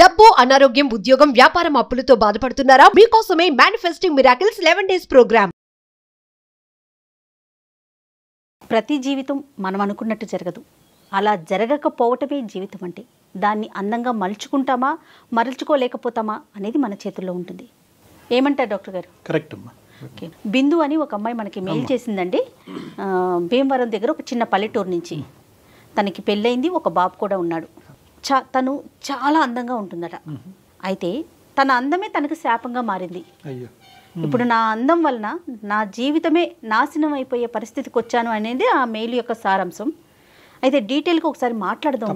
డబ్బు, అనారోగ్యం, ఉద్యోగం, వ్యాపారం, అప్పులతో బాధపడుతున్నారా? మీకోసమే మేనిఫెస్టింగ్ మిరాకిల్స్ 11 days ప్రోగ్రామ్. ప్రతి జీవితం మనం అనుకున్నట్టు జరగదు. అలా జరగకపోవటమే జీవితం అంటే. దాన్ని అందంగా మలుచుకుంటామా, మరల్చుకోలేకపోతామా అనేది మన చేతుల్లో ఉంటుంది. ఏమంటారు డాక్టర్ గారు? కరెక్ట్ అమ్మా. ఓకే. బిందు అని ఒక అమ్మాయి మనకి మెయిల్ చేసిందండి. భీమవరం దగ్గర ఒక చిన్న పల్లెటూరు నుంచి. తనకి పెళ్ళయింది, ఒక బాబు కూడా ఉన్నాడు. తను చాలా అందంగా ఉంటుందట. అయితే తన అందమే తనకు శాపంగా మారింది. ఇప్పుడు నా అందం వలన నా జీవితమే నాశనం అయిపోయే పరిస్థితికి వచ్చాను అనేది ఆ మెయిల్ యొక్క సారాంశం. అయితే డీటెయిల్గా ఒకసారి మాట్లాడదాం.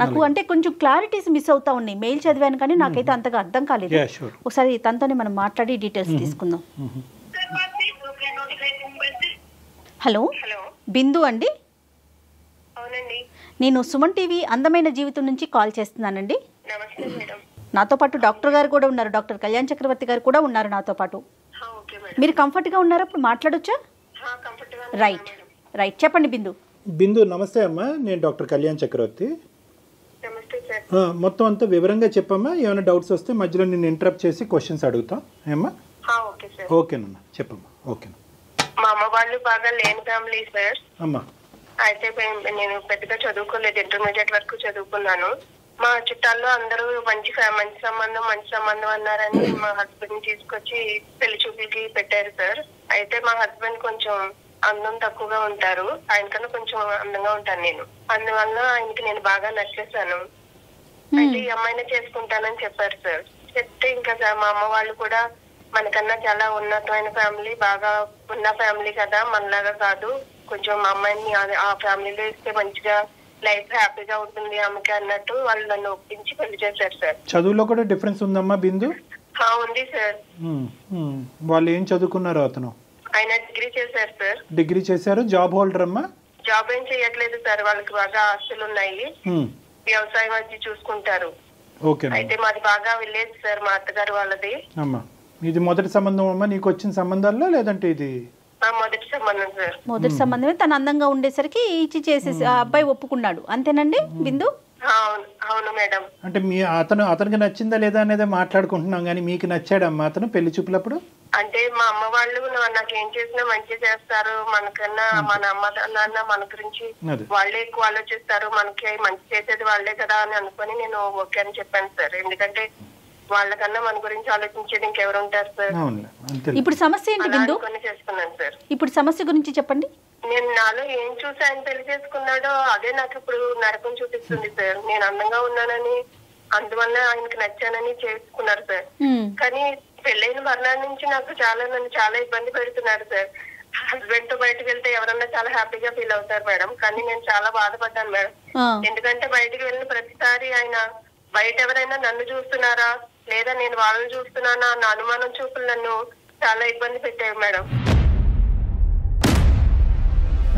నాకు అంటే కొంచెం క్లారిటీస్ మిస్ అవుతా ఉన్నాయి. మెయిల్ చదివాను కానీ నాకైతే అంతగా అర్థం కాలేదు. ఒకసారి తనతోనే మనం మాట్లాడి డీటెయిల్స్ తీసుకుందాం. హలో, బిందు అండి. నేను సుమన్ టీవీ అందమైన జీవితం నుంచి కాల్ చేస్తున్నానండి. నాతో పాటు డాక్టర్ గారు కూడా ఉన్నారు, డాక్టర్ కళ్యాణ్ చక్రవర్తి గారు కూడా ఉన్నారు నాతో పాటు. మీరు కంఫర్ట్గా ఉన్నారా? ఇప్పుడు మాట్లాడొచ్చా? రైట్ రైట్, చెప్పండి బిందు. బిందు నమస్తే అమ్మా, నేను డాక్టర్ కళ్యాణ్ చక్రవర్తి. మొత్తం అంతా వివరంగా చెప్పమ్మా. ఏమైనా డౌట్స్ వస్తే మధ్యలో నేను ఇంటరప్ట్ చేసి క్వశ్చన్స్ అడుగుతాం. ఏమ్మా? ఓకేనమ్మా, చెప్పమ్మా. ఓకేనా. మా అమ్మ వాళ్ళు బాగా లేని ఫ్యామిలీ సార్. అమ్మా. అయితే నేను పెద్దగా చదువుకోలేదు, ఇంటర్మీడియట్ వరకు చదువుకున్నాను. మా చుట్టాల్లో అందరూ మంచి సంబంధం అన్నారని మా హస్బెండ్ తీసుకొచ్చి పెళ్లి చూపులకి పెట్టారు సార్. అయితే మా హస్బెండ్ కొంచెం అందం తక్కువగా ఉంటారు, ఆయనకన్నా కొంచెం అందంగా ఉంటాను నేను. అందువల్ల ఆయనకి నేను బాగా నచ్చేసాను. అయితే ఈ అమ్మాయినే చేసుకుంటానని చెప్పారు సార్. చెప్తే ఇంకా మా అమ్మ వాళ్ళు కూడా మనకన్నా చాలా ఉన్నతమైన ఫ్యామిలీ, బాగా ఉన్న ఫ్యామిలీ కదా, మనలాగా కాదు, కొంచెం మా అమ్మాయిని ఆ ఫ్యామిలీలో ఇస్తే మంచిగా లైఫ్ హ్యాపీగా ఉంటుంది ఆమెకి అన్నట్టు వాళ్ళు నన్ను ఒప్పించి పెళ్లి చేశారు సార్. చదువులో కూడా డిఫరెన్స్ ఉందమ్మా బిందు? ఉంది సార్. వాళ్ళు ఏం చదువుకున్నారు? అతను ఆయన డిగ్రీ చేశారు సార్. డిగ్రీ చేశారు. జాబ్ హోల్డర్ అమ్మా? జాబ్ ఏం చేయట్లేదు సార్, వాళ్ళకి బాగా ఆస్తులు ఉన్నాయి, వ్యవసాయం అది చూసుకుంటారు. అయితే మాది బాగా విలేజ్ సార్, మా అత్తగారు వాళ్ళది. అమ్మా, ఇది మొదటి సంబంధం అమ్మా నీకు వచ్చిన సంబంధాల్లో, లేదంటే ఇది మొదటి సంబంధం సార్? మొదటి సంబంధమే. తను అందంగా ఉండేసరికి ఇచ్చి చేసేసి ఆ అబ్బాయి ఒప్పుకున్నాడు, అంతేనండి బిందు? అవును మేడం. అంటే అతనికి నచ్చిందా లేదా అనేది మాట్లాడుకుంటున్నాం, కానీ మీకు నచ్చాడమ్మా అతను పెళ్లి చూపులప్పుడు? అంటే మా అమ్మ వాళ్ళు నాకు ఏం చేసినా మంచి చేస్తారు, మనకన్నా మన అమ్మ నాన్న మన గురించి వాళ్ళే ఎక్కువ ఆలోచిస్తారు, మనకి మంచి చేసేది వాళ్ళే కదా అని అనుకుని నేను ఓకే అని చెప్పాను సార్. ఎందుకంటే వాళ్ళకన్నా మన గురించి ఆలోచించేది ఇంకెవరు ఉంటారు సార్. ఇప్పుడు సమస్య ఏంటి బిందు? చేసుకున్నాను సార్. ఇప్పుడు సమస్య గురించి చెప్పండి. నేను నాలో ఏం చూసి ఆయన పెళ్లి చేసుకున్నాడో అదే నాకు ఇప్పుడు నరకం చూపిస్తుంది సార్. నేను అందంగా ఉన్నానని, అందువల్ల ఆయనకి నచ్చానని చేసుకున్నారు సార్. కానీ పెళ్ళైన మరణాల నుంచి నన్ను చాలా ఇబ్బంది పెడుతున్నారు సార్. హస్బెండ్ తో బయటకు వెళ్తే ఎవరన్నా చాలా హ్యాపీగా ఫీల్ అవుతారు మేడం, కానీ నేను చాలా బాధపడ్డాను మేడం. ఎందుకంటే బయటకు వెళ్ళిన ప్రతిసారి ఆయన బయట ఎవరైనా నన్ను చూస్తున్నారా లేదా నేను వాళ్ళని చూస్తున్నానా అన్న అనుమానం చూపులు నన్ను చాలా ఇబ్బంది పెట్టారు మేడం.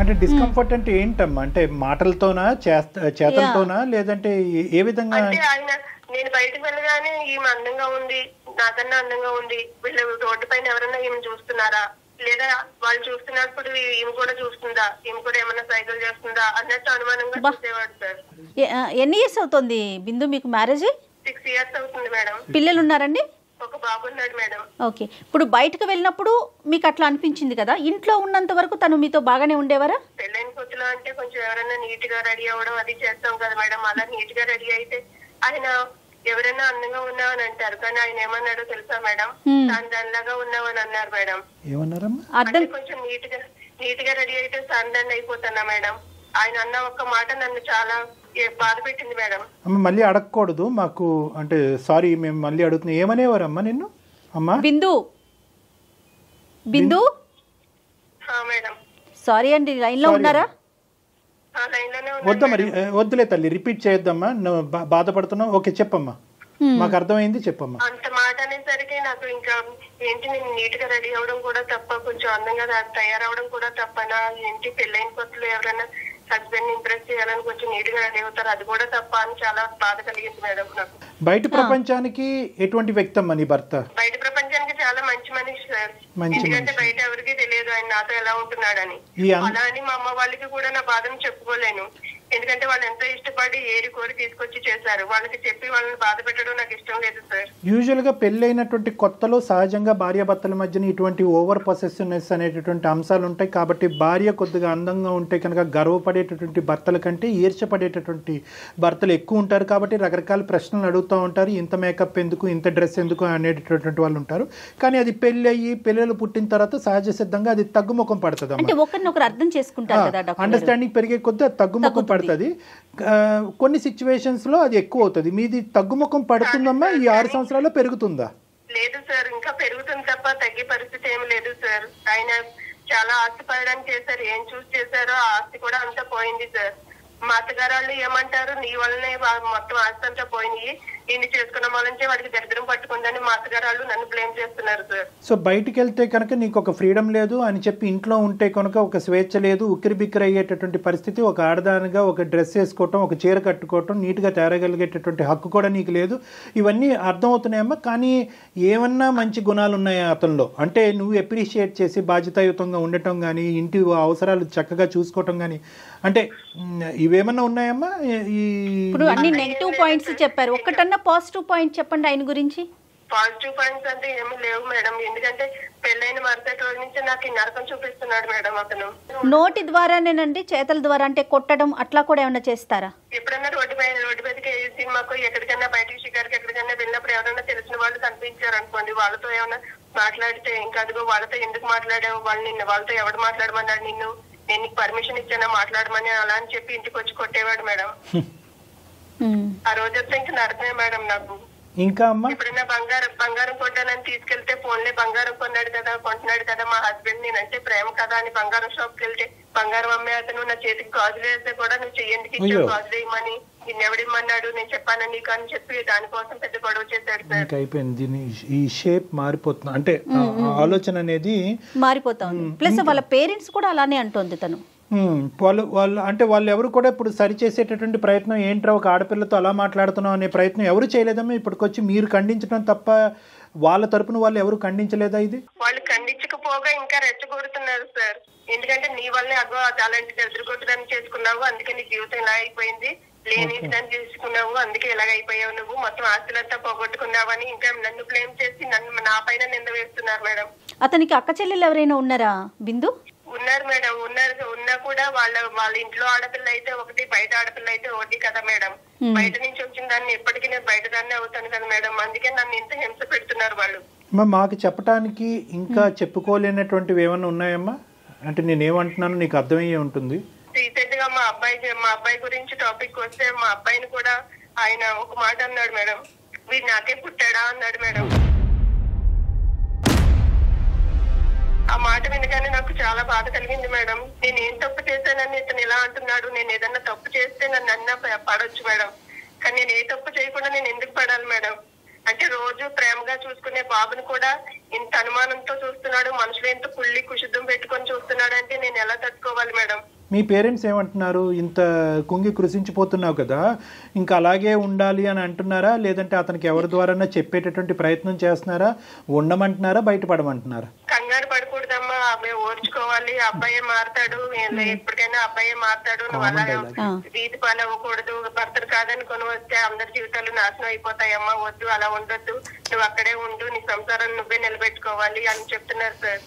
అంటే డిస్కంఫర్ట్ అంటే ఏంటమ్మా? అంటే మాటలతోనా, చేతలతోనా, లేదంటే ఏ విధంగా? అంటే ఆయన నేను బయటకు వెళ్ళగానే ఈమె అందంగా ఉంది, నాకన్నా అందంగా ఉంది, వీళ్ళు రోడ్డు పైన ఎవరన్నా ఈమె చూస్తున్నారా లేదా వాళ్ళు చూస్తున్నప్పుడు ఈమె కూడా చూస్తుందా, ఈమె కూడా ఏమన్నా సైకిల్ చేస్తుందా అన్నట్టు అనుమానంగా చూసేవాడు సార్. ఎన్ని ఇయర్స్ అవుతుంది బిందు మీకు మ్యారేజ్? 6 years అవుతుంది మేడం. పిల్లలు ఉన్నారండి? ఒక బాబు ఉన్నాడు మేడం. ఓకే. ఇప్పుడు బయటకు వెళ్ళినప్పుడు మీకు అట్లా అనిపించింది కదా, ఇంట్లో ఉన్నంత వరకు తను మీతో బాగానే ఉండేవారా? పెళ్ళైన కొత్తలో అంటే కొంచెం ఎవరైనా నీట్ గా రెడీ అవ్వడం అది చేస్తాం కదా మేడం, అలా నీట్ గా రెడీ అయితే ఆయన ఎవరైనా అందంగా ఉన్నావని అంటారు, కానీ ఆయన ఏమన్నాడో తెలుసా మేడం? దానిలాగా ఉన్నావని అన్నారు మేడం. అంటే కొంచెం నీట్ గా రెడీ అయితే సందాన్ని అయిపోతున్నా మేడం. ఆయన అన్న ఒక్క మాట నన్ను చాలా బాధ పెట్టింది మేడం. మళ్ళీ అడగకూడదు మాకు, అంటే సారీ మేము మళ్ళీ అడుగుతున్నాం. ఏమనేవారమ్మా నిన్ను? అమ్మా బిందు బిందు మేడం. సారీ అండి, లైన్ లో ఉన్నారా? వద్దా మరి, వద్దులే తల్లి, రిపీట్ చేయొద్దమ్మా, నువ్వు బాధపడుతున్నావు. ఓకే చెప్పమ్మా, మాకు అర్థమైంది, చెప్పమ్మా. అంత మాట అనేసరికి నాకు ఇంకా ఏంటి, నేను నీట్ గా రెడీ అవడం కూడా తప్ప, కొంచెం అందంగా తయారవడం కూడా తప్పనా ఏంటి? పెళ్ళైన కొత్తలో ఎవరైనా హస్బెండ్ ఇంప్రెస్ చేయాలని కొంచెం నీట్ గా రెడీ అవుతారు, అది కూడా తప్ప అని చాలా బాధ కలిగింది మేడం నాకు. బయట ప్రపంచానికి ఎటువంటి వ్యక్తి అమ్మా నీ భర్త? బయట ప్రపంచానికి చాలా మంచి మనిషి సార్. ఎందుకంటే బయట ఎవరికి తెలియదు ఆయన నాతో ఎలా ఉంటున్నాడని. అలా అని మా అమ్మ వాళ్ళకి కూడా నా బాధను చెప్పుకోలేను. ఎందుకంటే వాళ్ళు ఎంతో ఇష్టపడి ఏరి కోరి తీసుకొచ్చి చేశారు. వాళ్ళకి చెప్పి వాళ్ళని బాధ పెట్టడం నాకు ఇష్టం లేదు సార్. యూజువల్ గా పెళ్ళైనటువంటి కొత్తలో సహజంగా భార్యాభర్తల మధ్యన ఇటువంటి ఓవర్ పొసెసివ్నెస్ అనేటటువంటి అంశాలు ఉంటాయి. కాబట్టి భార్య కొద్దిగా అందంగా ఉంటే కనుక గర్వపడేటటువంటి భర్తల కంటే ఈర్ష్యపడేటటువంటి భర్తలు ఎక్కువ ఉంటారు. కాబట్టి రకరకాల ప్రశ్నలు అడుగుతూ ఉంటారు. ఇంత మేకప్ ఎందుకు, ఇంత డ్రెస్ ఎందుకు అనేటటువంటి వాళ్ళు ఉంటారు. కానీ అది పెళ్ళి అయ్యి పిల్లలు పుట్టిన తర్వాత సహజ సిద్ధంగా అది తగ్గుముఖం పడుతుంది. అంటే ఒకరినొకరు అర్థం చేసుకుంటారు కదా డాక్టర్. అండర్స్టాండింగ్ పెరిగే కొద్దీ అది తగ్గుముఖం పడుతుంది. కొన్ని సిచ్యువేషన్స్ లో అది ఎక్కువ అవుతుంది. మీది తగ్గుముఖం పడుతుందమ్మా ఈ 6 సంవత్సరాల్లో పెరుగుతుందా? లేదు సార్, ఇంకా పెరుగుతుంది తప్ప తగ్గే పరిస్థితి ఏమి లేదు సార్. ఆయన చాలా ఆస్తి పడడానికి చేశారు. ఏం చూసి చేశారో ఆ ఆస్తి కూడా అంతా పోయింది సార్. మా అత్తగారు వాళ్ళు ఏమంటారు, నీ వల్లనే మొత్తం ఆస్తి అంతా పోయినాయి, ఇన్ని చేసుకున్న వాళ్ళంటే వాడికి దరిద్రం పట్టుకుందని మా అత్తగారు వాళ్ళు నన్ను బ్లేమ్ చేస్తున్నారు సార్. సో బయటికి వెళ్తే కనుక నీకు ఒక ఫ్రీడమ్ లేదు అని చెప్పి, ఇంట్లో ఉంటే కనుక ఒక స్వేచ్ఛ లేదు, ఉక్కిరి బిక్కిరి అయ్యేటటువంటి పరిస్థితి, ఒక ఆడదానిగా ఒక డ్రెస్ వేసుకోవటం, ఒక చీర కట్టుకోవటం, నీట్గా తేరగలిగేటటువంటి హక్కు కూడా నీకు లేదు. ఇవన్నీ అర్థమవుతున్నాయమ్మా. కానీ ఏమన్నా మంచి గుణాలు ఉన్నాయా అతనిలో? అంటే నువ్వు అప్రిషియేట్ చేసి బాధ్యతాయుతంగా ఉండటం కానీ, ఇంటి అవసరాలు చక్కగా చూసుకోవటం కానీ, అంటే ఇవేమన్నా ఉన్నాయమ్మా? ఇప్పుడు అన్ని నెగిటివ్ పాయింట్స్ చెప్పారు, ఒక్కటన్నా పాజిటివ్ పాయింట్ చెప్పండి ఆయన గురించి. పాజిటివ్ పాయింట్స్ అంటే ఏమీ లేవు మేడం. ఎందుకంటే పెళ్ళైన మరుసటి రోజు నుంచి నాకు ఈ నరకం చూపిస్తున్నాడు మేడం అతను. నోటి ద్వారానేనండి, చేతల ద్వారా అంటే కొట్టడం అట్లా కూడా ఏమైనా చేస్తారా? ఎప్పుడన్నా రోడ్డు మీదకి సినిమాకు ఎక్కడికైనా బయటికి షికారికి ఎక్కడికైనా వెళ్ళినప్పుడు ఎవరైనా తెలిసిన వాళ్ళు కనిపించారు అనుకోండి, వాళ్ళతో ఏమైనా మాట్లాడితే ఇంకా అదిగో వాళ్ళతో ఎందుకు మాట్లాడావు, వాళ్ళతో ఎవడు మాట్లాడమన్నాడు నిన్ను, నేను నీకు పర్మిషన్ ఇచ్చానా మాట్లాడమని, అలా అని చెప్పి ఇంటికి వచ్చి కొట్టేవాడు మేడం. ఆ రోజంతా ఇంకా నరకమే మేడం నాకు. ఇంకా అమ్మా ఎప్పుడైనా బంగారం కొట్టానని తీసుకెళ్తే ఫోన్లే బంగారం కొంటున్నాడు కదా మా హస్బెండ్, నేనంటే ప్రేమ కదా అని బంగారం షాప్ కి వెళ్తే బంగారం అమ్మే అతను నా చేతికి గాజులు వేస్తే కూడా నువ్వు చెయ్యందుకు ఇచ్చావు గాజులు వేయమని, నిన్ను ఎవడిమ్మన్నాడు, నేను చెప్పాను నీకు అని చెప్పి దానికోసం పెద్ద గొడవ చేశాడు సార్. అయిపోయింది. దీని ఈ షేప్ మారిపోతుంది, అంటే ఆలోచన అనేది మారిపోతా ఉంది. ప్లస్ వాళ్ళ పేరెంట్స్ కూడా అలానే అంటోంది తను. వాళ్ళు ఎవరు కూడా ఇప్పుడు సరిచేసేటటువంటి ప్రయత్నం, ఏంట్రా ఒక ఆడపిల్లతో అలా మాట్లాడుతున్నాం అనే ప్రయత్నం ఎవరు చేయలేదమ్మా. ఇప్పటికొచ్చి మీరు ఖండించడం తప్ప వాళ్ళ తరపున వాళ్ళు ఎవరు ఖండించలేదా? ఇది వాళ్ళు ఖండించకపోగా ఇంకా రెచ్చగొడుతున్నారు సార్. ఎందుకంటే నీ వల్లే అగో అలాంటి ఎదురుగొట్టడానికి చేసుకున్నావు, అందుకే నీ జీవితం ఇలా అయిపోయింది, లేనిదాన్ని చేసుకున్నావు, అందుకే ఇలాగ అయిపోయావు, నువ్వు మొత్తం ఆస్తులంతా పోగొట్టుకున్నావని ఇంకా నన్ను బ్లేమ్ చేసి నా పైన నింద వేస్తున్నారు మేడం. అతనికి అక్క చెల్లెలు ఎవరైనా ఉన్నారా బిందు? ఉన్నారు మేడం, ఉన్నా కూడా వాళ్ళ ఇంట్లో ఆడపిల్ల అయితే ఒకటి, బయట ఆడపిల్ల అయితే ఒకటి కదా మేడం. బయట నుంచి వచ్చిన దాన్ని ఎప్పటికీ నేను బయట దాన్ని అవుతాను కదా మేడం, అందుకే నన్ను ఇంత హింస పెడుతున్నారు వాళ్ళు. మాకు చెప్పడానికి ఇంకా చెప్పుకోలేనటువంటివి ఏమన్నా ఉన్నాయమ్మా? అంటే నేనేమంటున్నాను నీకు అర్థమయ్యే ఉంటుంది. రీసెంట్ గా మా అబ్బాయి గురించి టాపిక్ వస్తే, మా అబ్బాయిని కూడా ఆయన ఒక మాట అన్నాడు మేడం, వీడు నాకే పుట్టాడా అన్నాడు మేడం. ఆ మాట వినగానే నాకు చాలా బాధ కలిగింది మేడం. నేను ఏం తప్పు చేశానని ఇతను ఇలా అంటున్నాడు. నేను ఏదన్నా తప్పు చేస్తే నన్ను అన్నా పడొచ్చు మేడం, కానీ నేను ఏ తప్పు చేయకుండా నేను ఎందుకు పడాలి మేడం? అంటే రోజు ప్రేమగా చూసుకునే బాబుని కూడా ఇంత అనుమానంతో చూస్తున్నాడు, మనసులో ఇంత కుళ్ళి కుషుద్ధం పెట్టుకొని చూస్తున్నాడు అంటే నేను ఎలా తట్టుకోవాలి మేడం? మీ పేరెంట్స్ ఏమంటున్నారు? ఇంత కుంగి కృషించిపోతున్నావు కదా, ఇంకా అలాగే ఉండాలి అని అంటున్నారా? లేదంటే అతనికి ఎవరి ద్వారా చెప్పేటటువంటి ప్రయత్నం చేస్తున్నారా? ఉండమంటున్నారా, బయటపడమంటున్నారా? కంగారు పడకూడదమ్మా, అబ్బాయి ఓర్చుకోవాలి, అబ్బాయే మారతాడు, ఎప్పటికైనా అబ్బాయే మారతాడు, నువ్వు అలాగే వీధి పాలు అవ్వకూడదు, భర్తలు కాదని కొని వస్తే అందరి జీవితాలు నాశనం అయిపోతాయమ్మా, వద్దు అలా ఉండొద్దు, నువ్వు అక్కడే ఉండు, నీ సంసారం నువ్వే నిలబెట్టుకోవాలి అని చెప్తున్నారు సార్.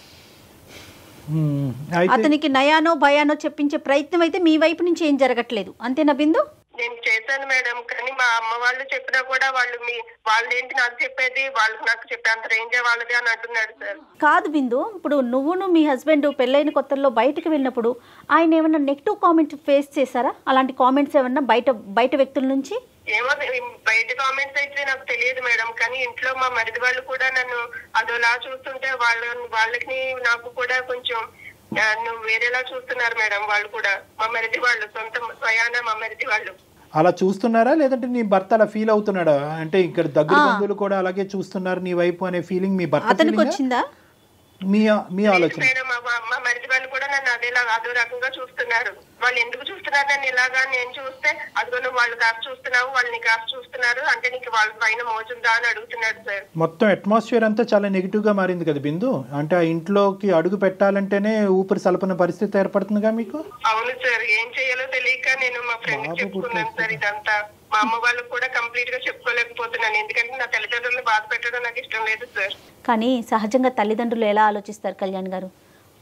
అతనికి నయానో భయానో చెప్పించే ప్రయత్నం అయితే మీ వైపు నుంచి ఏం జరగట్లేదు, అంతేనా బిందు? నేను చేశాను మేడం, కానీ మా అమ్మ వాళ్ళు చెప్పినా కూడా వాళ్ళు ఏంటి నాకు చెప్పేది, వాళ్ళకి నాకు చెప్పే అంత రేంజే వాళ్ళది అని అంటున్నాడు సార్. కాదు బిందు, ఇప్పుడు నువ్వును మీ హస్బెండ్ పెళ్ళైన కొత్తల్లో బయటకు వెళ్ళినప్పుడు ఆయన ఏమన్నా నెగిటివ్ కామెంట్ ఫేస్ చేశారా? అలాంటి కామెంట్స్ ఏమన్నా బయట వ్యక్తుల నుంచి? ఏమో బయట కామెంట్స్ అయితే నాకు తెలియదు మేడం, కానీ ఇంట్లో మా మరిది వాళ్ళు కూడా నన్ను అదోలా చూస్తుంటే వాళ్ళకి నాకు కూడా కొంచెం వేరేలా చూస్తున్నారు మేడం. వాళ్ళు కూడా మా మరిది వాళ్ళు స్వయాన మా మరిది వాళ్ళు అలా చూస్తున్నారా? లేదంటే నీ భర్త అలా ఫీల్ అవుతున్నాడా? అంటే ఇక్కడ దగ్గర బంధువులు కూడా అలాగే చూస్తున్నారు నీ వైపు అనే ఫీలింగ్ మీ భర్త వచ్చిందా? మీ ఆలోచన? మేడం మా మరిది వాళ్ళు కూడా నన్ను అదో రకంగా చూస్తున్నారు. వాళ్ళు ఎందుకు చూస్తున్నారు నన్ను ఇలాగా? నేను చూస్తే అదిగో నువ్వు వాళ్ళు కాస్త చూస్తున్నావు, వాళ్ళు నీ కాస్త చూస్తున్నారు అంటే నీకు వాళ్ళ పైన మోజుందా అని అడుగుతున్నాడు సార్. మొత్తం అట్మాస్ఫియర్ అంతా చాలా నెగిటివ్ గా మారింది కదా బిందు. అంటే ఆ ఇంట్లోకి అడుగు పెట్టాలంటేనే ఊపిరి సలపన పరిస్థితి ఏర్పడుతుందిగా మీకు. అవును సార్, ఏం చేయాలో తెలియక నేను మా ఫ్రెండ్ చెప్పుకున్నాను సార్ ఇదంతా. మా అమ్మ వాళ్ళకు కూడా కంప్లీట్ గా చెప్పుకోలేకపోతున్నాను, ఎందుకంటే నా తల్లిదండ్రులను బాధ పెట్టడం నాకు ఇష్టం లేదు సార్. కానీ సహజంగా తల్లిదండ్రులు ఎలా ఆలోచిస్తారు కళ్యాణ్ గారు?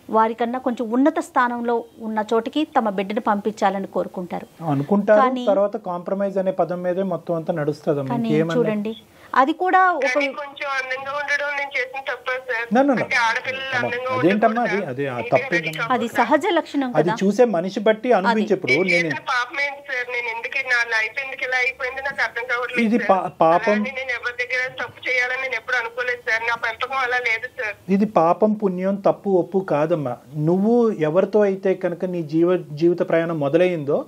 వారికన్నా కొంచెం ఉన్నత స్థానంలో ఉన్న చోటికి తమ బిడ్డను పంపించాలని కోరుకుంటారు అనుకుంటారు. తర్వాత కాంప్రమైజ్ అనే పదం మీదే మొత్తం అంతా నడుస్తుంది. కానీ చూడండి, అది కూడా ఒక కొంచెం అందంగా ఉండడం నేను చేసిన తప్ప సార్. No, no, no. అంటే ఆడపిల్లలు అందంగా అదేంటమ్మా, ఉండకూడదా? అది తప్పేంటమ్మా? అది సహజ లక్షణం అది కదా. చూసే మనిషి బట్టి అనిపించేప్పుడు నేను నేను చేసిన పాపం ఏంటి సార్? నేను ఎందుకు నా లైఫ్ ఎందుకు ఇలా అయిపోయింది నాకు అర్థం కావట్లేదు ఇది సార్. పాపం. అలానే నేను ఎవరి దగ్గర తప్పు చేయాలని నేను ఎప్పుడు అనుకోలేదు సార్. నా పెంపకం అలా లేదు సార్. ఇది పాపం పుణ్యం తప్పు ఒప్పు కాదమ్మా. నువ్వు ఎవరితో అయితే కనుక నీ జీవిత ప్రయాణం మొదలైందో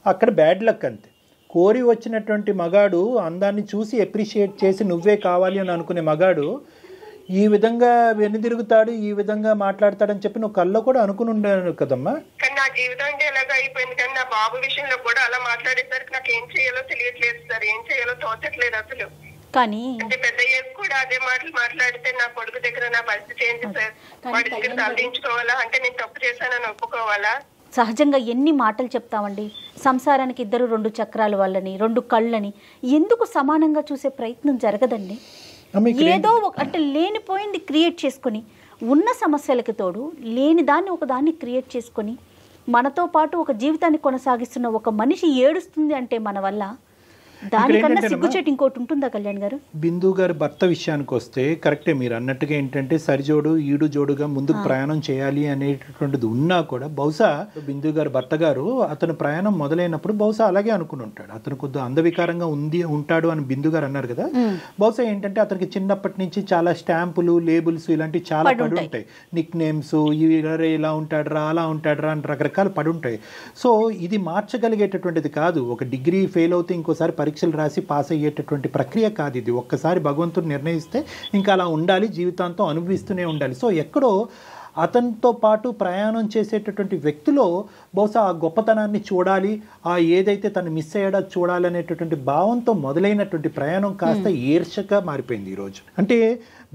అక్కడ బ్యాడ్ లక్ అంతే. కోరి వచ్చినటువంటి మగాడు అందాన్ని చూసి అప్రిషియేట్ చేసి నువ్వే కావాలి అని అనుకునే మగాడు ఈ విధంగా వెనుదిరుగుతాడు, ఈ విధంగా మాట్లాడతాడని చెప్పి నువ్వు కల్లో కూడా అనుకుని ఉండాను కదమ్మా. కానీ నా జీవితం అంటే ఎలాగో అయిపోయింది. కానీ నా బాబు విషయంలో కూడా అలా మాట్లాడేసరికి నాకు ఏం చేయాలో తెలియట్లేదు సార్. ఏం చేయాలో తోచట్లేదు అసలు. కానీ అంటే పెద్దయ్య కూడా అదే మాటలు మాట్లాడితే నా కొడుకు దగ్గర నా పరిస్థితి ఏంటి సార్? వాడి దగ్గర తలదించుకోవాలా? అంటే నేను తప్పు చేశానని ఒప్పుకోవాలా? సహజంగా ఎన్ని మాటలు చెప్తామండి. సంసారానికి ఇద్దరు 2 చక్రాల వాళ్ళని, 2 కళ్ళని ఎందుకు సమానంగా చూసే ప్రయత్నం జరగదండి. ఏదో అంటే లేనిపోయింది క్రియేట్ చేసుకొని, ఉన్న సమస్యలకు తోడు లేని దాన్ని ఒకదాన్ని క్రియేట్ చేసుకొని మనతో పాటు ఒక జీవితాన్ని కొనసాగిస్తున్న ఒక మనిషి ఏడుస్తుంది అంటే మన వల్ల దానికన్నా సిగ్గుచేటు ఇంకోటి ఉంటుందా కళ్యాణ్ గారు? బిందు గారి భర్త విషయానికి వస్తే కరెక్టే మీరు అన్నట్టుగా ఏంటంటే సరిజోడు ఈడు జోడుగా ముందుకు ప్రయాణం చేయాలి అనేటటువంటిది ఉన్నా కూడా బహుశా బిందు గారి భర్త గారు అతను ప్రయాణం మొదలైనప్పుడు బహుశా అలాగే అనుకుని ఉంటాడు. అతను కొద్దిగా అందవికారంగా ఉంటాడు అని బిందు గారు అన్నారు కదా. బహుశా ఏంటంటే అతనికి చిన్నప్పటి నుంచి చాలా స్టాంపులు, లేబుల్స్ ఇలాంటివి చాలా పడి ఉంటాయి. నిక్ నేమ్స్, ఇలా ఉంటాడురా అలా ఉంటాడురా అని రకరకాలు పడి ఉంటాయి. సో ఇది మార్చగలిగేటటువంటిది కాదు. ఒక డిగ్రీ ఫెయిల్ అవుతే ఇంకోసారి పరీక్షలు రాసి పాస్ అయ్యేటటువంటి ప్రక్రియ కాదు ఇది. ఒక్కసారి భగవంతుడు నిర్ణయిస్తే ఇంకా అలా ఉండాలి, జీవితాంతం అనుభవిస్తూనే ఉండాలి. సో ఎక్కడో అతనితో పాటు ప్రయాణం చేసేటటువంటి వ్యక్తిలో బహుశా ఆ గొప్పతనాన్ని చూడాలి, ఆ ఏదైతే తను మిస్ అయ్యాడో చూడాలి అనేటటువంటి భావంతో మొదలైనటువంటి ప్రయాణం కాస్త ఈర్షగా మారిపోయింది ఈరోజు. అంటే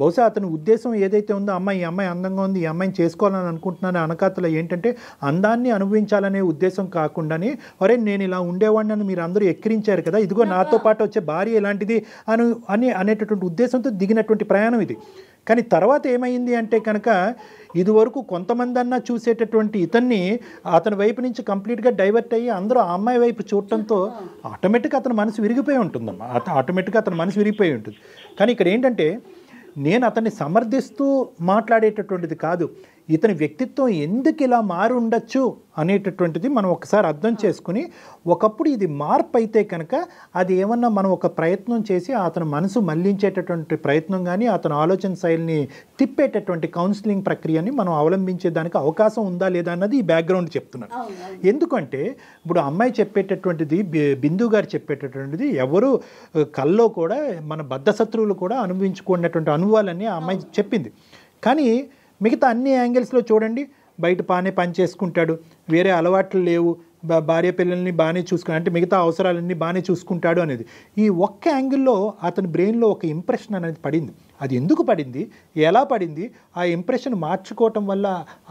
బహుశా అతని ఉద్దేశం ఏదైతే ఉందో ఈ అమ్మాయి అందంగా ఉంది, ఈ అమ్మాయిని చేసుకోవాలని అనుకుంటున్నాను అనకాతలో ఏంటంటే అందాన్ని అనుభవించాలనే ఉద్దేశం కాకుండానే ఒరే నేను ఇలా ఉండేవాడిని అని మీరు అందరూ ఎక్కిరించారు కదా, ఇదిగో నాతో పాటు వచ్చే భార్య ఎలాంటిది అనేటటువంటి ఉద్దేశంతో దిగినటువంటి ప్రయాణం ఇది. కానీ తర్వాత ఏమైంది అంటే కనుక ఇదివరకు కొంతమంది అన్నా చూసేటటువంటి ఇతన్ని అతని వైపు నుంచి కంప్లీట్గా డైవర్ట్ అయ్యి అందరూ ఆ అమ్మాయి వైపు చూడటంతో ఆటోమేటిక్గా అతని మనసు విరిగిపోయి ఉంటుందమ్మా. ఆటోమేటిక్గా అతని మనసు విరిగిపోయి ఉంటుంది. కానీ ఇక్కడ ఏంటంటే నేను అతన్ని సమర్థిస్తూ మాట్లాడేటటువంటిది కాదు, ఇతని వ్యక్తిత్వం ఎందుకు ఇలా మారి ఉండొచ్చు అనేటటువంటిది మనం ఒకసారి అర్థం చేసుకుని ఒకప్పుడు ఇది మార్పు అయితే కనుక అది ఏమన్నా మనం ఒక ప్రయత్నం చేసి అతను మనసు మళ్లించేటటువంటి ప్రయత్నం కానీ అతను ఆలోచన శైలిని తిప్పేటటువంటి కౌన్సిలింగ్ ప్రక్రియని మనం అవలంబించేదానికి అవకాశం ఉందా లేదా అన్నది ఈ బ్యాక్గ్రౌండ్ చెప్తున్నాను. ఎందుకంటే ఇప్పుడు అమ్మాయి చెప్పేటటువంటిది బిందు గారు చెప్పేటటువంటిది ఎవరు కల్లో కూడా మన బద్ధశత్రువులు కూడా అనుభవించుకున్నటువంటి అనుభవాలన్నీ ఆ అమ్మాయి చెప్పింది. కానీ మిగతా అన్ని యాంగిల్స్లో చూడండి, బయట బాగానే పని చేసుకుంటాడు, వేరే అలవాట్లు లేవు, భార్య పిల్లల్ని బాగానే చూసుకుని అంటే మిగతా అవసరాలన్నీ బాగానే చూసుకుంటాడు అనేది ఈ ఒక్క యాంగిల్లో అతని బ్రెయిన్లో ఒక ఇంప్రెషన్ అనేది పడింది. అది ఎందుకు పడింది, ఎలా పడింది, ఆ ఇంప్రెషన్ మార్చుకోవటం వల్ల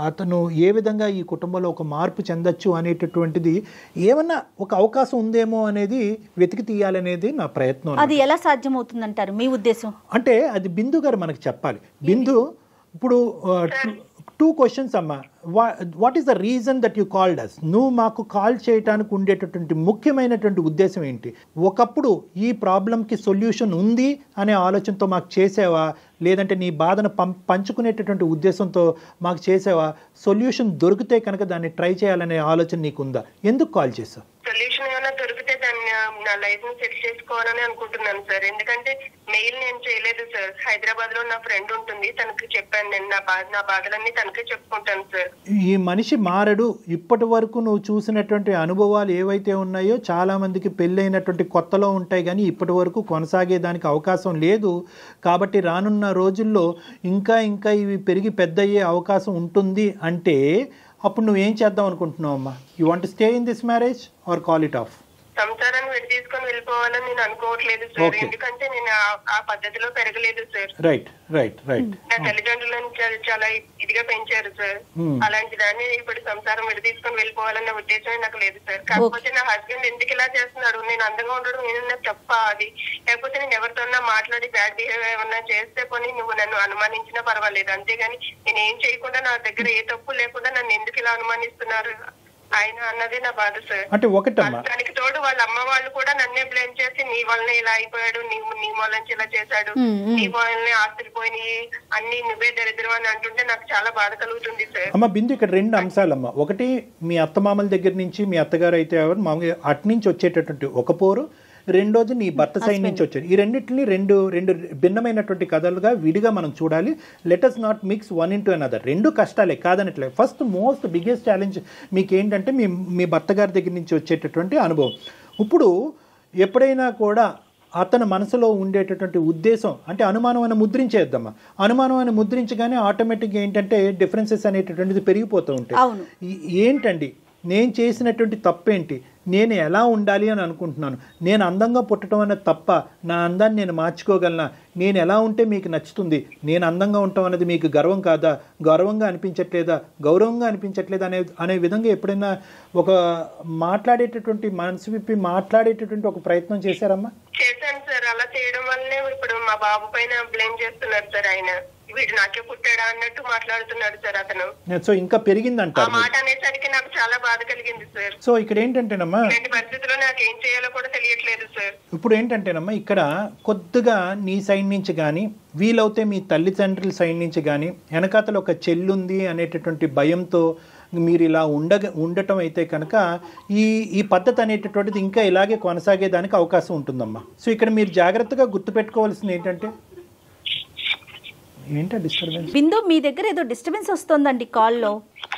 అతను ఏ విధంగా ఈ కుటుంబంలో ఒక మార్పు చెందొచ్చు అనేటటువంటిది ఏమన్నా ఒక అవకాశం ఉందేమో అనేది వెతికి తీయాలనేది నా ప్రయత్నం. అది ఎలా సాధ్యమవుతుందంటారు మీ ఉద్దేశం? అంటే అది బిందు గారు మనకు చెప్పాలి. బిందు ఇప్పుడు 2 questions అమ్మా. What is the reason that you called us? నువ్వు మాకు కాల్ చేయడానికి ఉండేటటువంటి ముఖ్యమైనటువంటి ఉద్దేశం ఏంటి? ఒకప్పుడు ఈ ప్రాబ్లంకి సొల్యూషన్ ఉంది అనే ఆలోచనతో మాకు చేసావా, లేదంటే నీ బాధను పంచుకునేటటువంటి ఉద్దేశంతో మాకు చేసావా? సొల్యూషన్ దొరికితే కనుక దాన్ని ట్రై చేయాలనే ఆలోచన నీకుందా? ఎందుకు కాల్ చేసావు? సొల్యూషన్ ఏమైనా దొరికితే దాన్ని నా లైఫ్ ని సెట్ చేసుకోవాలని అనుకుంటున్నాను సార్. ఎందుకంటే మెయిల్ నేను చేయలేదు సార్. హైదరాబాద్ లో నా ఫ్రెండ్ ఉంటుంది, తనకి చెప్పాను నేను నా బాధలన్నీ తనకే చెప్పుకుంటాను సార్. ఈ మనిషి మారడు. ఇప్పటి వరకు నువ్వు చూసినటువంటి అనుభవాలు ఏవైతే ఉన్నాయో చాలా మందికి పెళ్ళైనటువంటి కొత్తలో ఉంటాయి, కానీ ఇప్పటి వరకు కొనసాగేదానికి అవకాశం లేదు. కాబట్టి రానున్న రోజుల్లో ఇంకా ఇవి పెరిగి పెద్ద అయ్యే అవకాశం ఉంటుంది. అంటే అప్పుడు నువ్వేం చేద్దాం అనుకుంటున్నావు అమ్మా? You want stay in this marriage or call it of? సంసారాన్ని విడి తీసుకొని వెళ్ళిపోవాలని నేను అనుకోవట్లేదు సార్. ఎందుకంటే నేను ఆ పద్ధతిలో పెరగలేదు సార్. Right right right. నా తల్లిదండ్రులను చాలా ఇదిగా పెంచారు సార్. అలాంటి దాన్ని ఇప్పుడు సంసారం విడి తీసుకొని వెళ్ళిపోవాలన్న ఉద్దేశమే నాకు లేదు సార్. కాకపోతే నా హస్బెండ్ ఎందుకు ఇలా చేస్తున్నాడు, నేను అందంగా ఉండడం ఏదన్నా తప్ప అది, లేకపోతే నేను ఎవరితోన్నా మాట్లాడి బ్యాడ్ బిహేవియర్ ఏమన్నా చేస్తే పోనీ నువ్వు నన్ను అనుమానించినా పర్వాలేదు, అంతేగాని నేను ఏం చేయకుండా నా దగ్గర ఏ తప్పు లేకుండా నన్ను ఎందుకు ఇలా అనుమానిస్తున్నారు ఆయన అన్నది నా బాధ సార్. అంటే ఒకటమ్మా, దానికి తోడు వాళ్ళ అమ్మ వాళ్ళు కూడా నన్నే బ్లేమ్ చేసి నీ వల్లనే ఇలా అయిపోయాడు, నీ వల్ల ఇలా చేశాడు, నీ వల్లనే ఆస్తులు పోయినాయి, అన్ని నువ్వే దరిద్రం అని అంటుంటే నాకు చాలా బాధ కలుగుతుంది సార్. అమ్మ బిందు, ఇక్కడ 2 అంశాలమ్మా. ఒకటి, మీ అత్తమామల దగ్గర నుంచి, మీ అత్తగారు అయితే మామూలుగా అటు నుంచి వచ్చేటటువంటి ఒక పోరు, రెండోది నీ భర్త సైడ్ నుంచి వచ్చారు. ఈ రెండింటిని రెండు భిన్నమైనటువంటి కథలుగా విడిగా మనం చూడాలి. Let us not mix one into another. రెండు కష్టాలే కాదనట్లే. ఫస్ట్ మోస్ట్ బిగ్గెస్ట్ ఛాలెంజ్ మీకు ఏంటంటే మీ భర్త గారి దగ్గర నుంచి వచ్చేటటువంటి అనుభవం. ఇప్పుడు ఎప్పుడైనా కూడా అతని మనసులో ఉండేటటువంటి ఉద్దేశం అంటే అనుమానం అని ముద్రించేద్దామా. అనుమానం అని ముద్రించగానే ఆటోమేటిక్గా ఏంటంటే డిఫరెన్సెస్ అనేటటువంటిది పెరిగిపోతూ ఉంటాయి. ఏంటండి నేను చేసినటువంటి తప్పేంటి, నేను ఎలా ఉండాలి అని అనుకుంటున్నాను, నేను అందంగా పుట్టడం అనేది తప్ప, నా అందాన్ని నేను మార్చుకోగలనా, నేను ఎలా ఉంటే మీకు నచ్చుతుంది, నేను అందంగా ఉండటం అనేది మీకు గర్వం కాదా, గౌరవంగా అనిపించట్లేదా, గౌరవంగా అనిపించట్లేదా అనే విధంగా ఎప్పుడైనా ఒక మాట్లాడేటటువంటి మనసు విప్పి మాట్లాడేటటువంటి ఒక ప్రయత్నం చేశారమ్మా? చేశాను సార్. అలా చేయడం వల్లనే ఇప్పుడు మా బాబు పైన బ్లేమ్ చేస్తున్నారు సార్. ఆయన వీడు నాకే పుట్టాడా అన్నట్టు మాట్లాడుతున్నాడు సార్ అతను. సో ఇంకా పెరిగిందంటారు. మాట అనేసరికి నాకు చాలా బాధ కలిగింది సార్. సో ఇక్కడ ఏంటంటేనమ్మా, ఇలాంటి పరిస్థితుల్లో నాకు ఏం చేయాలో కూడా తెలియట్లేదు సార్. ఇప్పుడు ఏంటంటేనమ్మా, ఇక్కడ కొద్దిగా నీ సైడ్ నుంచి కానీ, వీలవుతే మీ తల్లిదండ్రుల సైడ్ నుంచి కానీ, వెనకాతలు ఒక చెల్లుంది అనేటటువంటి భయంతో మీరు ఇలా ఉండటం అయితే కనుక ఈ పద్ధతి అనేటటువంటిది ఇంకా ఇలాగే కొనసాగేదానికి అవకాశం ఉంటుందమ్మా. సో ఇక్కడ మీరు జాగ్రత్తగా గుర్తుపెట్టుకోవాల్సింది ఏంటంటే, ఏంటో డిస్టర్బెన్స్. బిందు, మీ దగ్గర ఏదో డిస్టర్బెన్స్ వస్తుందండి కాల్లో.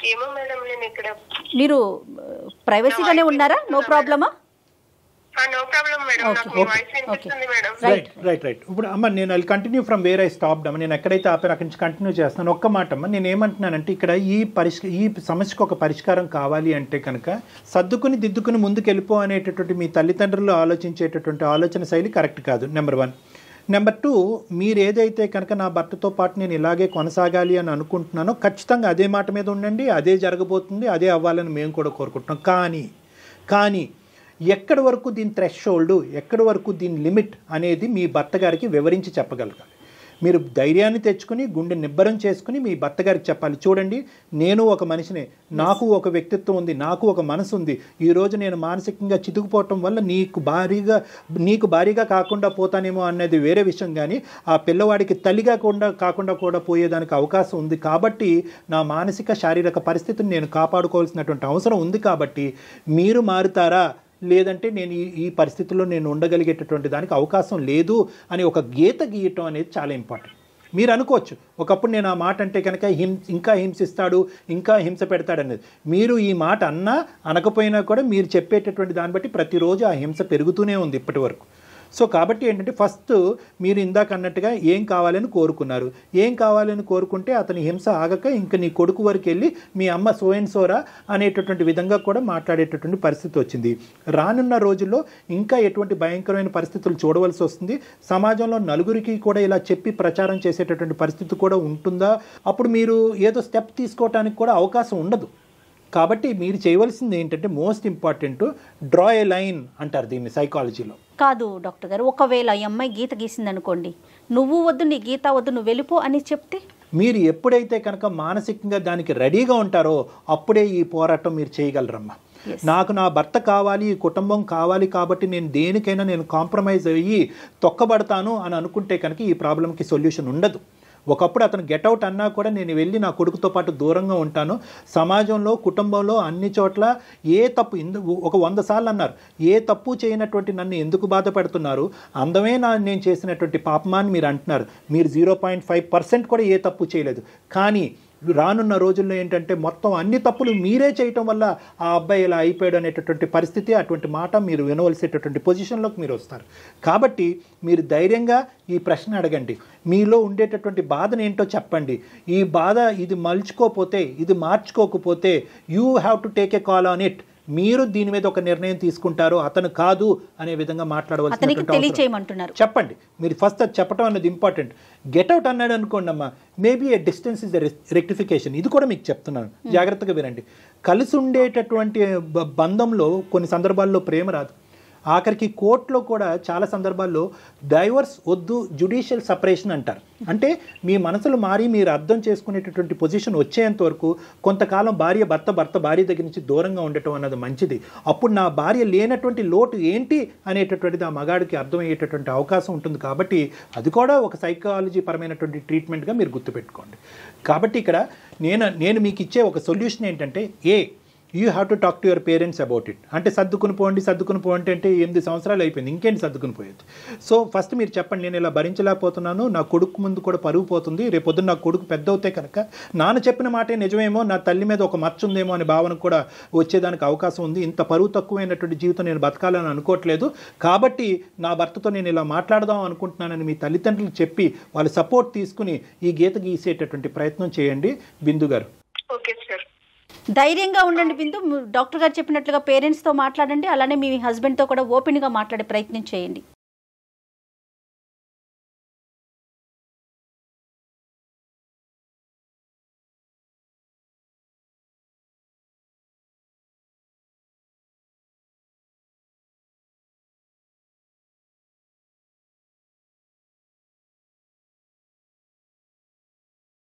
ఏమో మేడం, నేను ఇక్కడ మీరు ప్రైవసీగానే ఉన్నారా? నో ప్రాబ్లమా? నో ప్రాబ్లం మేడం, నాకు మీ వాయిస్ వినిపిస్తుంది మేడం. రైట్. ఇప్పుడు అమ్మ నేను I continue from where I stopped అమ్మ. నేను ఎక్కడైతే ఆపాను అక్కడి నుంచి కంటిన్యూ చేస్తున్నాను. ఒక్క మాట అమ్మ, నేను ఏమంటున్నానంటే ఇక్కడ ఈ సమస్యకు ఒక పరిష్కారం కావాలి అంటే కనుక సర్దుకుని దిద్దుకుని ముందుకు వెళ్ళిపో అనేటటువంటి మీ తల్లిదండ్రులు ఆలోచించేటటువంటి ఆలోచన శైలి కరెక్ట్ కాదు. నెంబర్ 1. నెంబర్ 2, మీరు ఏదైతే కనుక నా భర్తతో పాటు నేను ఇలాగే కొనసాగాలి అని అనుకుంటున్నానో ఖచ్చితంగా అదే మాట మీద ఉండండి, అదే జరగబోతుంది, అదే అవ్వాలని మేము కూడా కోరుకుంటున్నాం. కానీ ఎక్కడి వరకు దీని థ్రెషోల్డ్, ఎక్కడి వరకు దీని లిమిట్ అనేది మీ భర్త గారికి వివరించి చెప్పగలగాలి. మీరు ధైర్యాన్ని తెచ్చుకుని గుండె నిబ్బరం చేసుకుని మీ భర్త గారికి చెప్పాలి, చూడండి నేను ఒక మనిషినే, నాకు ఒక వ్యక్తిత్వం ఉంది, నాకు ఒక మనసు ఉంది, ఈరోజు నేను మానసికంగా చితుకుపోవటం వల్ల నీకు భారీగా కాకుండా పోతానేమో అనేది వేరే విషయం, కానీ ఆ పిల్లవాడికి తల్లిగా కాకుండా కూడా పోయేదానికి అవకాశం ఉంది. కాబట్టి నా మానసిక శారీరక పరిస్థితిని నేను కాపాడుకోవాల్సినటువంటి అవసరం ఉంది. కాబట్టి మీరు మారుతారా, లేదంటే నేను ఈ పరిస్థితుల్లో నేను ఉండగలిగేటటువంటి దానికి అవకాశం లేదు అని ఒక గీత గీయటం అనేది చాలా ఇంపార్టెంట్. మీరు అనుకోవచ్చు ఒకప్పుడు నేను ఆ మాట అంటే కనుక ఇంకా హింసిస్తాడు, ఇంకా హింస పెడతాడనేది. మీరు ఈ మాట అన్నా అనకపోయినా కూడా మీరు చెప్పేటటువంటి దాన్ని బట్టి ప్రతిరోజు ఆ హింస పెరుగుతూనే ఉంది ఇప్పటి వరకు. సో కాబట్టి ఏంటంటే ఫస్ట్ మీరు ఇందాక అన్నట్టుగా ఏం కావాలని కోరుకున్నారు, ఏం కావాలని కోరుకుంటే అతని హింస ఆగక ఇంకా నీ కొడుకు వరకు వెళ్ళి మీ అమ్మ సోరా అనేటటువంటి విధంగా కూడా మాట్లాడేటటువంటి పరిస్థితి వచ్చింది. రానున్న రోజుల్లో ఇంకా ఎటువంటి భయంకరమైన పరిస్థితులు చూడవలసి వస్తుంది. సమాజంలో నలుగురికి కూడా ఇలా చెప్పి ప్రచారం చేసేటటువంటి పరిస్థితి కూడా ఉంటుందా, అప్పుడు మీరు ఏదో స్టెప్ తీసుకోవడానికి కూడా అవకాశం ఉండదు. కాబట్టి మీరు చేయవలసింది ఏంటంటే మోస్ట్ ఇంపార్టెంట్, డ్రా ఏ లైన్ అంటారు దీన్ని సైకాలజీలో. కాదు డాక్టర్ గారు, ఒకవేళ ఈ అమ్మాయి గీత గీసింది అనుకోండి, నువ్వు వద్దు, నీ గీత వద్దు, నువ్వు వెళ్ళిపో అని చెప్తే, మీరు ఎప్పుడైతే కనుక మానసికంగా దానికి రెడీగా ఉంటారో అప్పుడే ఈ పోరాటం మీరు చేయగలరమ్మా. నాకు నా భర్త కావాలి, ఈ కుటుంబం కావాలి, కాబట్టి నేను దేనికైనా నేను కాంప్రమైజ్ అయ్యి తొక్కబడతాను అని అనుకుంటే కనుక ఈ ప్రాబ్లంకి సొల్యూషన్ ఉండదు. ఒకప్పుడు అతను గెట్అవుట్ అన్నా కూడా నేను వెళ్ళి నా కొడుకుతో పాటు దూరంగా ఉంటాను. సమాజంలో, కుటుంబంలో అన్ని చోట్ల ఏ తప్పు ఒక 100 సార్లు అన్నారు, ఏ తప్పు చేయనటువంటి నన్ను ఎందుకు బాధ పెడుతున్నారు, అందమే నేను చేసినటువంటి పాపమా అని మీరు అంటున్నారు. మీరు 0.5% కూడా ఏ తప్పు చేయలేదు. కానీ రానున్న రోజుల్లో ఏంటంటే మొత్తం అన్ని తప్పులు మీరే చేయటం వల్ల ఆ అబ్బాయి ఇలా అయిపోయాడు అనేటటువంటి పరిస్థితి, అటువంటి మాట మీరు వినవలసేటటువంటి పొజిషన్లోకి మీరు వస్తారు. కాబట్టి మీరు ధైర్యంగా ఈ ప్రశ్న అడగండి, మీలో ఉండేటటువంటి బాధను ఏంటో చెప్పండి. ఈ బాధ ఇది మలుచుకోకపోతే, ఇది మార్చుకోకపోతే you have to take a call on it. మీరు దీని మీద ఒక నిర్ణయం తీసుకుంటారు, అతను కాదు అనే విధంగా మాట్లాడవలసిన చెప్పండి. మీరు ఫస్ట్ అది చెప్పడం అనేది ఇంపార్టెంట్. గెట్అవుట్ అన్నాడు అనుకోండి అమ్మా, maybe a distance is the rectification. ఇది కూడా మీకు చెప్తున్నాను, జాగ్రత్తగా వినండి. కలిసి ఉండేటటువంటి బంధంలో కొన్ని సందర్భాల్లో ప్రేమ రాదు. ఆఖరికి కోర్టులో కూడా చాలా సందర్భాల్లో డైవర్స్ వద్దు, జ్యుడిషియల్ సపరేషన్ అంటారు. అంటే మీ మనసులు మారి మీరు అర్థం చేసుకునేటటువంటి పొజిషన్ వచ్చేంత వరకు కొంతకాలం భర్త భార్య దగ్గర నుంచి దూరంగా ఉండటం అన్నది మంచిది. అప్పుడు నా భార్య లేనటువంటి లోటు ఏంటి అనేటటువంటిది ఆ మగాడికి అర్థమయ్యేటటువంటి అవకాశం ఉంటుంది. కాబట్టి అది కూడా ఒక సైకాలజీ పరమైనటువంటి ట్రీట్మెంట్గా మీరు గుర్తుపెట్టుకోండి. కాబట్టి ఇక్కడ నేను మీకు ఇచ్చే ఒక సొల్యూషన్ ఏంటంటే, you have to talk to your parents about it. అంటే సర్దుకుని పోండి అంటే 8 సంవత్సరాలు అయిపోయింది, ఇంకేంటి సర్దుకుని పోయేది. సో ఫస్ట్ మీరు చెప్పండి, నేను ఇలా భరించలేకపోతున్నాను, నా కొడుకు ముందు కూడా పరుగు పోతుంది, రేపొద్దున నా కొడుకు పెద్ద అవుతే కనుక నాన్న చెప్పిన మాటే నిజమేమో, నా తల్లి మీద ఒక మచ్చ ఉందేమో అనే భావన కూడా వచ్చేదానికి అవకాశం ఉంది. ఇంత పరువు తక్కువైనటువంటి జీవితం నేను బతకాలని అనుకోవట్లేదు, కాబట్టి నా భర్తతో నేను ఇలా మాట్లాడదాం అనుకుంటున్నానని మీ తల్లిదండ్రులు చెప్పి వాళ్ళ సపోర్ట్ తీసుకుని ఈ గీత గీసేటటువంటి ప్రయత్నం చేయండి. బిందు గారు ఓకే సార్. ధైర్యంగా ఉండండి బిందు. డాక్టర్ గారు చెప్పినట్లుగా పేరెంట్స్తో మాట్లాడండి, అలానే మీ హస్బెండ్తో కూడా ఓపెన్గా మాట్లాడే ప్రయత్నం చేయండి.